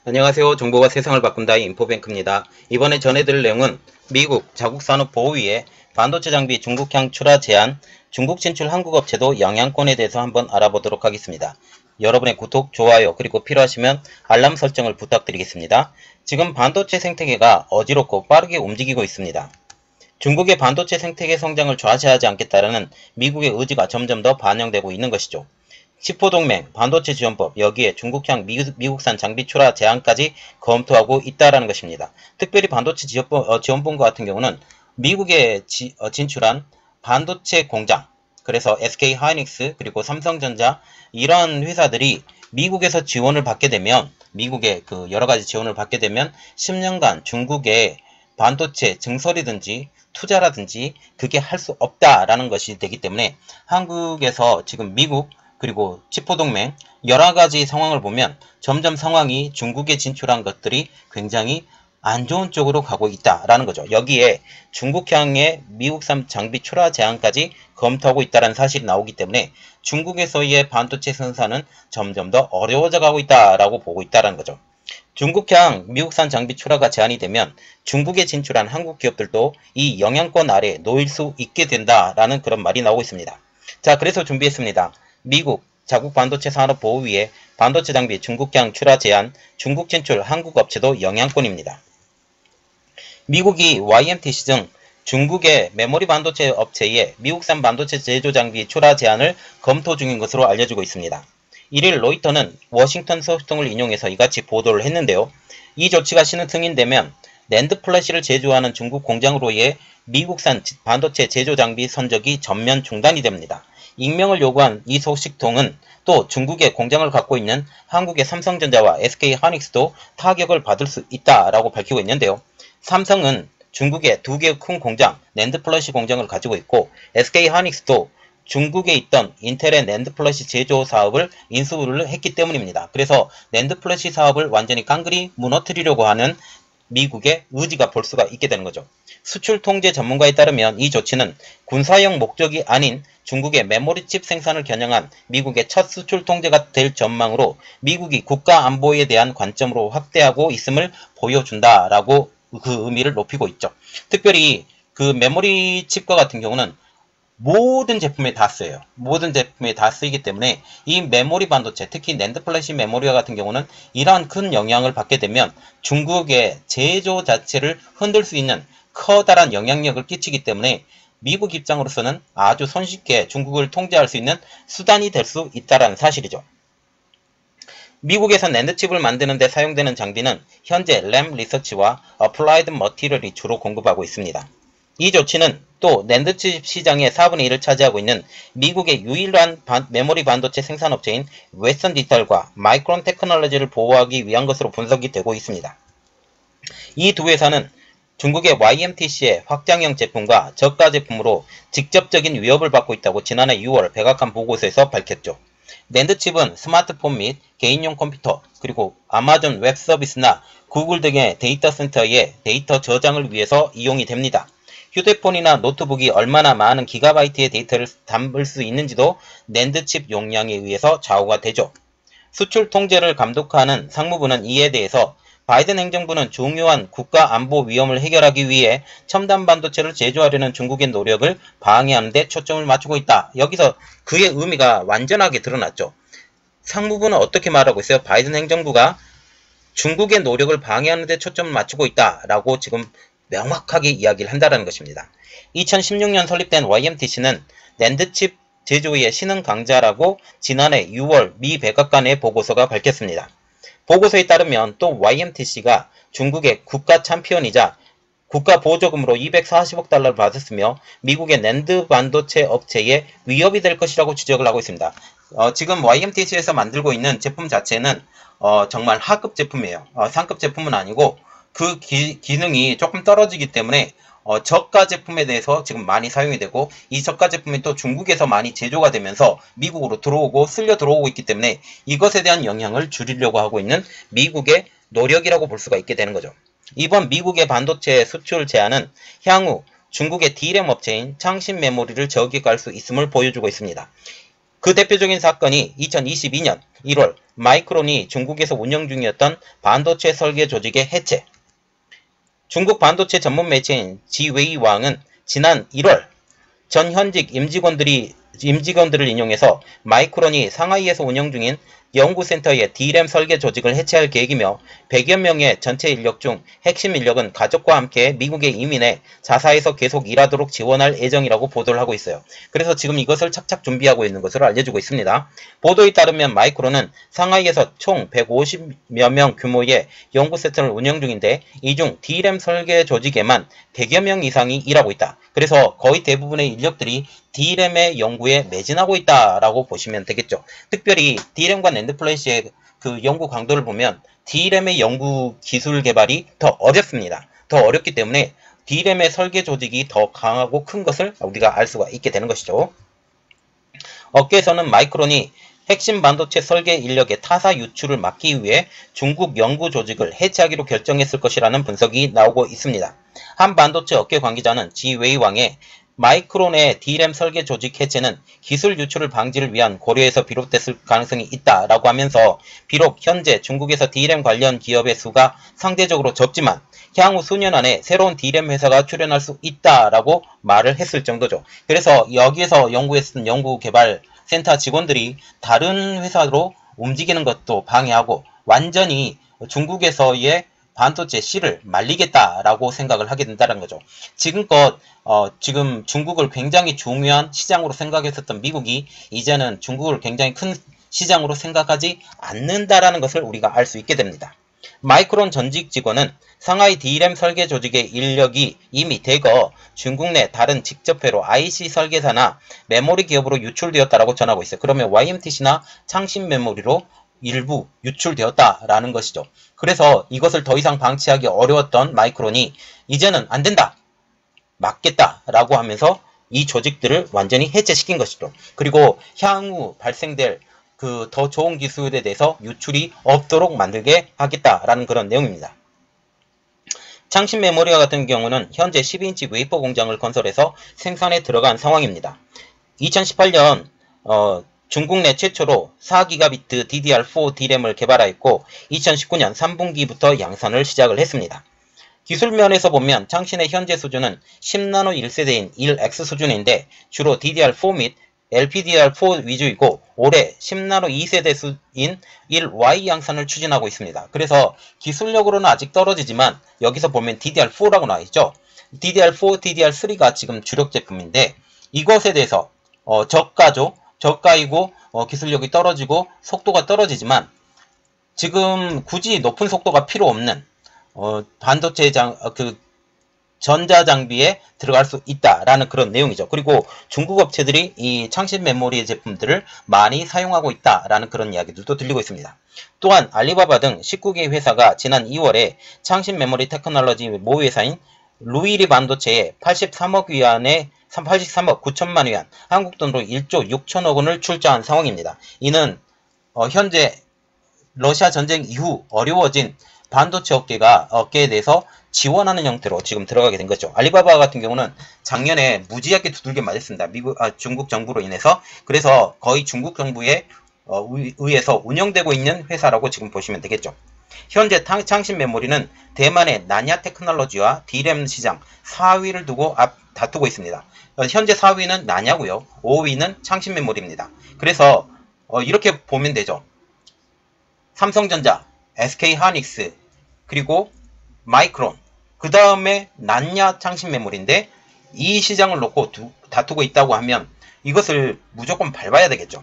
안녕하세요. 정보가 세상을 바꾼다의 인포뱅크입니다. 이번에 전해드릴 내용은 미국 자국산업보호위의 반도체 장비 중국향 출하 제한, 중국 진출 한국 업체도 영향권에 대해서 한번 알아보도록 하겠습니다. 여러분의 구독, 좋아요, 그리고 필요하시면 알람 설정을 부탁드리겠습니다. 지금 반도체 생태계가 어지럽고 빠르게 움직이고 있습니다. 중국의 반도체 생태계 성장을 좌시하지 않겠다라는 미국의 의지가 점점 더 반영되고 있는 것이죠. 치포동맹, 반도체 지원법, 여기에 중국향 미국산 장비 출하 제한까지 검토하고 있다라는 것입니다. 특별히 반도체 지원본과 같은 경우는 미국에 진출한 반도체 공장, 그래서 SK 하이닉스 그리고 삼성전자 이러한 회사들이 미국에서 지원을 받게 되면, 미국의 그 여러 가지 지원을 받게 되면 10년간 중국의 반도체 증설이든지 투자라든지 그게 할 수 없다라는 것이 되기 때문에 한국에서 지금 미국 그리고 치포동맹 여러가지 상황을 보면 점점 상황이 중국에 진출한 것들이 굉장히 안 좋은 쪽으로 가고 있다라는 거죠. 여기에 중국향의 미국산 장비 출하 제한까지 검토하고 있다는 사실이 나오기 때문에 중국에서의 반도체 생산은 점점 더 어려워져 가고 있다라고 보고 있다는 거죠. 중국향 미국산 장비 출하가 제한이 되면 중국에 진출한 한국 기업들도 이 영향권 아래 놓일 수 있게 된다라는 그런 말이 나오고 있습니다. 자, 그래서 준비했습니다. 미국 자국 반도체 산업보호위의 반도체 장비 중국향 출하 제한, 중국 진출 한국 업체도 영향권입니다. 미국이 YMTC 등 중국의 메모리 반도체 업체의 미국산 반도체 제조 장비 출하 제한을 검토 중인 것으로 알려지고 있습니다. 1일 로이터는 워싱턴 소식통을 인용해서 이같이 보도를 했는데요. 이 조치가 승인되면 낸드 플래시를 제조하는 중국 공장으로의 미국산 반도체 제조 장비 선적이 전면 중단이 됩니다. 익명을 요구한 이 소식통은 또 중국에 공장을 갖고 있는 한국의 삼성전자와 SK 하이닉스도 타격을 받을 수 있다라고 밝히고 있는데요. 삼성은 중국의 두 개의 큰 공장, 낸드 플래시 공장을 가지고 있고 SK 하이닉스도 중국에 있던 인텔의 낸드 플래시 제조 사업을 인수를 했기 때문입니다. 그래서 낸드 플래시 사업을 완전히 깡그리 무너뜨리려고 하는 미국의 의지가 볼 수가 있게 되는 거죠. 수출 통제 전문가에 따르면 이 조치는 군사용 목적이 아닌 중국의 메모리 칩 생산을 겨냥한 미국의 첫 수출 통제가 될 전망으로 미국이 국가 안보에 대한 관점으로 확대하고 있음을 보여준다라고 그 의미를 높이고 있죠. 특별히 그 메모리 칩과 같은 경우는 모든 제품에 다 쓰여요. 모든 제품에 다 쓰이기 때문에 이 메모리 반도체, 특히 낸드 플래시 메모리와 같은 경우는 이러한 큰 영향을 받게 되면 중국의 제조 자체를 흔들 수 있는 커다란 영향력을 끼치기 때문에 미국 입장으로서는 아주 손쉽게 중국을 통제할 수 있는 수단이 될 수 있다는 사실이죠. 미국에서 낸드칩을 만드는 데 사용되는 장비는 현재 램 리서치와 어플라이드 머티리얼이 주로 공급하고 있습니다. 이 조치는 또 낸드칩 시장의 4분의 1을 차지하고 있는 미국의 유일한 메모리 반도체 생산업체인 웨스턴 디지털과 마이크론 테크놀로지를 보호하기 위한 것으로 분석이 되고 있습니다. 이 두 회사는 중국의 YMTC의 확장형 제품과 저가 제품으로 직접적인 위협을 받고 있다고 지난해 6월 백악관 보고서에서 밝혔죠. 낸드칩은 스마트폰 및 개인용 컴퓨터, 그리고 아마존 웹 서비스나 구글 등의 데이터 센터의 데이터 저장을 위해서 이용이 됩니다. 휴대폰이나 노트북이 얼마나 많은 기가바이트의 데이터를 담을 수 있는지도 낸드칩 용량에 의해서 좌우가 되죠. 수출 통제를 감독하는 상무부는 이에 대해서 바이든 행정부는 중요한 국가 안보 위험을 해결하기 위해 첨단 반도체를 제조하려는 중국의 노력을 방해하는 데 초점을 맞추고 있다. 여기서 그의 의미가 완전하게 드러났죠. 상무부는 어떻게 말하고 있어요? 바이든 행정부가 중국의 노력을 방해하는 데 초점을 맞추고 있다라고 지금 명확하게 이야기를 한다는 것입니다. 2016년 설립된 YMTC는 낸드칩 제조의 신흥 강자라고 지난해 6월 미 백악관의 보고서가 밝혔습니다. 보고서에 따르면 또 YMTC가 중국의 국가 챔피언이자 국가 보조금으로 240억 달러를 받았으며 미국의 낸드 반도체 업체에 위협이 될 것이라고 지적을 하고 있습니다. 지금 YMTC에서 만들고 있는 제품 자체는 정말 하급 제품이에요. 상급 제품은 아니고 그 기능이 조금 떨어지기 때문에 저가 제품에 대해서 지금 많이 사용이 되고, 이 저가 제품이 또 중국에서 많이 제조가 되면서 미국으로 들어오고 쓸려 들어오고 있기 때문에 이것에 대한 영향을 줄이려고 하고 있는 미국의 노력이라고 볼 수가 있게 되는 거죠. 이번 미국의 반도체 수출 제한은 향후 중국의 D램 업체인 창신 메모리를 저격할 수 있음을 보여주고 있습니다. 그 대표적인 사건이 2022년 1월 마이크론이 중국에서 운영 중이었던 반도체 설계 조직의 해체. 중국 반도체 전문 매체인 지웨이왕은 지난 1월 전 현직 임직원들을 인용해서 마이크론이 상하이에서 운영 중인 연구센터의 D램 설계 조직을 해체할 계획이며 100여 명의 전체 인력 중 핵심 인력은 가족과 함께 미국에 이민해 자사에서 계속 일하도록 지원할 예정이라고 보도를 하고 있어요. 그래서 지금 이것을 착착 준비하고 있는 것으로 알려지고 있습니다. 보도에 따르면 마이크론은 상하이에서 총 150여 명 규모의 연구센터를 운영 중인데 이 중 D램 설계 조직에만 100여 명 이상이 일하고 있다. 그래서 거의 대부분의 인력들이 D램의 연구에 매진하고 있다라고 보시면 되겠죠. 특별히 D램과 낸드플래시의 그 연구 강도를 보면 D램의 연구 기술 개발이 더 어렵습니다. 더 어렵기 때문에 D램의 설계 조직이 더 강하고 큰 것을 우리가 알 수가 있게 되는 것이죠. 업계에서는 마이크론이 핵심 반도체 설계 인력의 타사 유출을 막기 위해 중국 연구 조직을 해체하기로 결정했을 것이라는 분석이 나오고 있습니다. 한 반도체 업계 관계자는 지웨이왕의 마이크론의 D램 설계 조직 해체는 기술 유출을 방지를 위한 고려에서 비롯됐을 가능성이 있다라고 하면서 비록 현재 중국에서 D램 관련 기업의 수가 상대적으로 적지만 향후 수년 안에 새로운 D램 회사가 출현할 수 있다라고 말을 했을 정도죠. 그래서 여기에서 연구했던 연구개발센터 직원들이 다른 회사로 움직이는 것도 방해하고 완전히 중국에서의 반도체 C를 말리겠다라고 생각을 하게 된다는 거죠. 지금껏 지금 중국을 굉장히 중요한 시장으로 생각했었던 미국이 이제는 중국을 굉장히 큰 시장으로 생각하지 않는다라는 것을 우리가 알 수 있게 됩니다. 마이크론 전직 직원은 상하이 D램 설계 조직의 인력이 이미 대거 중국 내 다른 직접회로 IC 설계사나 메모리 기업으로 유출되었다라고 전하고 있어요. 그러면 YMTC나 창신 메모리로 일부 유출되었다라는 것이죠. 그래서 이것을 더 이상 방치하기 어려웠던 마이크론이 이제는 안 된다, 막겠다라고 하면서 이 조직들을 완전히 해체시킨 것이죠. 그리고 향후 발생될 그 더 좋은 기술에 대해서 유출이 없도록 만들게 하겠다라는 그런 내용입니다. 창신 메모리와 같은 경우는 현재 12인치 웨이퍼 공장을 건설해서 생산에 들어간 상황입니다. 2018년 중국 내 최초로 4기가비트 DDR4 D램을 개발하였고 2019년 3분기부터 양산을 시작을 했습니다. 기술 면에서 보면 창신의 현재 수준은 10나노 1세대인 1X 수준인데 주로 DDR4 및 LPDDR4 위주이고 올해 10나노 2세대인 1Y 양산을 추진하고 있습니다. 그래서 기술력으로는 아직 떨어지지만 여기서 보면 DDR4라고 나와있죠. DDR4, DDR3가 지금 주력 제품인데 이것에 대해서 저가죠. 저가이고 기술력이 떨어지고 속도가 떨어지지만 지금 굳이 높은 속도가 필요 없는 반도체 전자장비에 들어갈 수 있다라는 그런 내용이죠. 그리고 중국 업체들이 이 창신 메모리 제품들을 많이 사용하고 있다라는 그런 이야기들도 들리고 있습니다. 또한 알리바바 등 19개 회사가 지난 2월에 창신 메모리 테크놀로지 모회사인 루이리 반도체에 83억 위안의 83억 9천만 위안, 한국 돈으로 1조 6천억 원을 출자한 상황입니다. 이는 현재 러시아 전쟁 이후 어려워진 반도체 업계에 대해서 지원하는 형태로 지금 들어가게 된 거죠. 알리바바 같은 경우는 작년에 무지하게 두들겨 맞았습니다. 중국 정부로 인해서. 그래서 거의 중국 정부에 의해서 운영되고 있는 회사라고 지금 보시면 되겠죠. 현재 창신 메모리는 대만의 나냐 테크놀로지와 D램 시장 4위를 두고 다투고 있습니다. 현재 4위는 나냐고요. 5위는 창신 메모리입니다. 그래서 이렇게 보면 되죠. 삼성전자, SK하이닉스, 그리고 마이크론, 그 다음에 나냐 창신 메모리인데 이 시장을 놓고 다투고 있다고 하면 이것을 무조건 밟아야 되겠죠.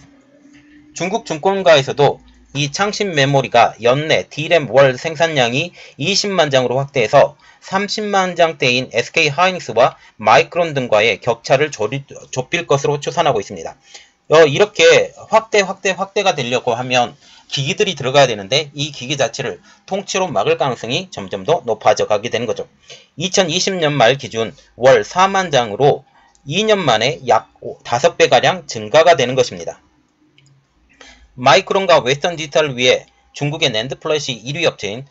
중국 증권가에서도 이 창신 메모리가 연내 D램 월 생산량이 20만 장으로 확대해서 30만 장대인 SK하이닉스와 마이크론 등과의 격차를 좁힐 것으로 추산하고 있습니다. 이렇게 확대가 되려고 하면 기기들이 들어가야 되는데 이 기기 자체를 통째로 막을 가능성이 점점 더 높아져 가게 되는 거죠. 2020년 말 기준 월 4만 장으로 2년 만에 약 5배가량 증가가 되는 것입니다. 마이크론과 웨스턴 디지털을 위해 중국의 낸드플래시 1위 업체인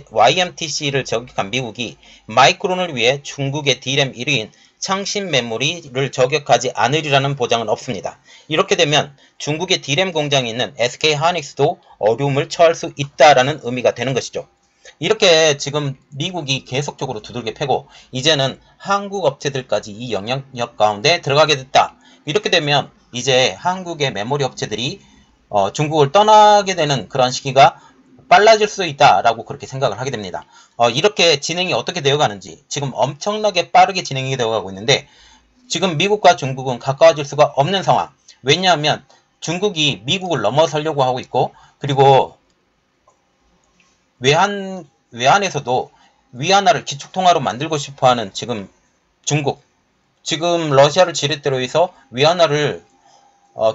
YMTC를 저격한 미국이 마이크론을 위해 중국의 D램 1위인 창신 메모리를 저격하지 않으리라는 보장은 없습니다. 이렇게 되면 중국의 D램 공장이 있는 SK 하이닉스도 어려움을 처할 수 있다라는 의미가 되는 것이죠. 이렇게 지금 미국이 계속적으로 두들겨 패고 이제는 한국 업체들까지 이 영향력 가운데 들어가게 됐다. 이렇게 되면 이제 한국의 메모리 업체들이 중국을 떠나게 되는 그런 시기가 빨라질 수 있다라고 그렇게 생각을 하게 됩니다. 이렇게 진행이 어떻게 되어가는지 지금 엄청나게 빠르게 진행이 되어가고 있는데 지금 미국과 중국은 가까워질 수가 없는 상황. 왜냐하면 중국이 미국을 넘어서려고 하고 있고 그리고 외환에서도 위안화를 기축통화로 만들고 싶어하는 지금 중국, 지금 러시아를 지렛대로 해서 위안화를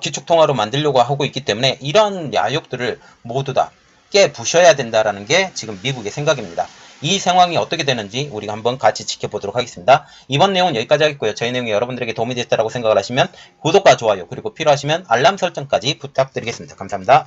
기축통화로 만들려고 하고 있기 때문에 이런 야욕들을 모두 다 깨부셔야 된다라는 게 지금 미국의 생각입니다. 이 상황이 어떻게 되는지 우리가 한번 같이 지켜보도록 하겠습니다. 이번 내용은 여기까지 하겠고요. 저희 내용이 여러분들에게 도움이 됐다고 생각을 하시면 구독과 좋아요 그리고 필요하시면 알람 설정까지 부탁드리겠습니다. 감사합니다.